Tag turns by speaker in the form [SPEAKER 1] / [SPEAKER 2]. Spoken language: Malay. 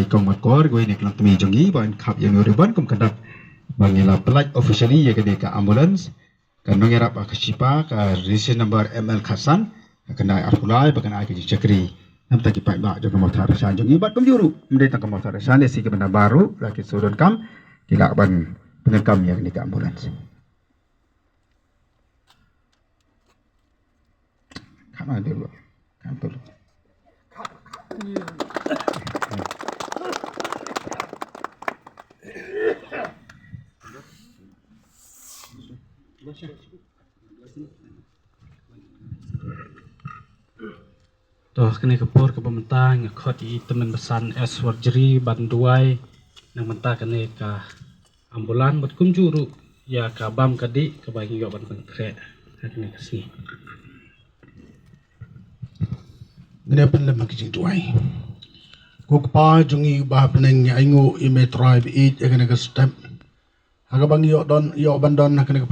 [SPEAKER 1] kong makor gue ni kelang temi jongi ban kap yang riban kum kandak bangila pelaj officially ya gede ka ambulance kan ngerap ka sipa ka register number ML Khasan kena arkulai bakan ai ke cakri nam ta ki pai ba jo kamau thar sa jongi bat kum juru mde ta kamau thar sa le si ke benda baru laki sudon kam kila ban penekam ya gede ka ambulance kan ada dulu kan dulu
[SPEAKER 2] Toh kini kepur ke pemerintah ngekot i temen besan surgery banduai nang mentah kini ka ambulan buat kum juru ya kabam kadi ke bagi yo ban pentrek kini kesini
[SPEAKER 3] Ngene pen lemah kicing tuai. Kuk pa jungi bah peneng nya ingu ime tribe eat ya kena ke step. Haga bang yo bandon na kena